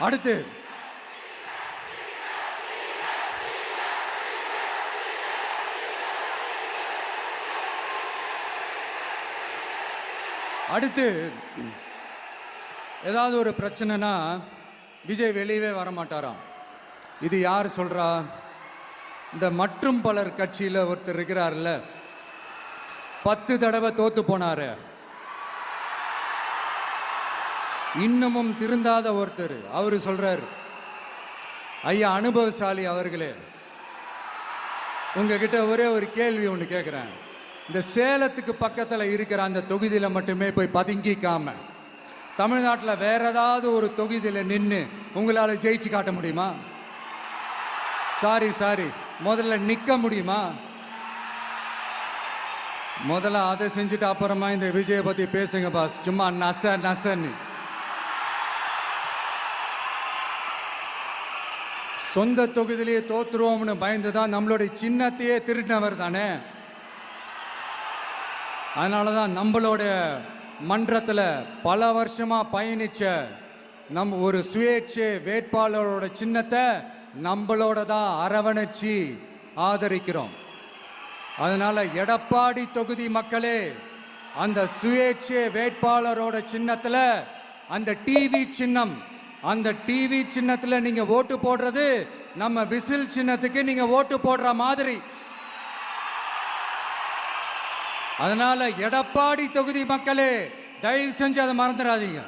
அடுத்து அடுத்து ஏதாவது ஒரு பிரச்சனைனா விஜய் வெளியவே வரமாட்டாராம். இது யார் சொல்றா? இந்த மற்றும் பலர் கட்சியில் ஒருத்தர் இருக்கிறார்ல, 10 தடவை தோத்து போனாரு, இன்னமும் திருந்தாத ஒருத்தர். அவரு சொல்றாரு, ஐயா அனுபவசாலி அவர்களே, உங்ககிட்ட ஒரே ஒரு கேள்வி ஒன்று கேட்குறேன். இந்த சேலத்துக்கு பக்கத்தில் இருக்கிற அந்த தொகுதியில் மட்டுமே போய் பதுங்கிக்காம தமிழ்நாட்டில் வேற ஏதாவது ஒரு தொகுதியில் நின்று உங்களால் ஜெயிச்சு காட்ட முடியுமா? சாரி முதல்ல நிற்க முடியுமா? முதல்ல அதை செஞ்சுட்டு அப்புறமா இந்த விஜயை பற்றி பேசுங்க பாஸ். சும்மா நசன்னு சொந்த தொகுதியிலேயே தோத்துருவோம்னு பயந்து தான் நம்மளுடைய சின்னத்தையே திருடினவர் தானே. அதனால தான் நம்மளோட மன்றத்தில் பல வருஷமாக பயணித்த நம் ஒரு சுயேட்சை வேட்பாளரோட சின்னத்தை நம்மளோட தான் அரவணைச்சி ஆதரிக்கிறோம். அதனால் எடப்பாடி தொகுதி மக்களே, அந்த சுயேட்சை வேட்பாளரோட சின்னத்தில் அந்த டிவி சின்னம், அந்த டிவி சின்னத்தில் நீங்கள் ஓட்டு போடுறது நம்ம விசில் சின்னத்துக்கு நீங்கள் ஓட்டு போடுற மாதிரி. அதனால எடப்பாடி தொகுதி மக்களே, தயவு செஞ்சு அதை மறந்துடாதீங்க.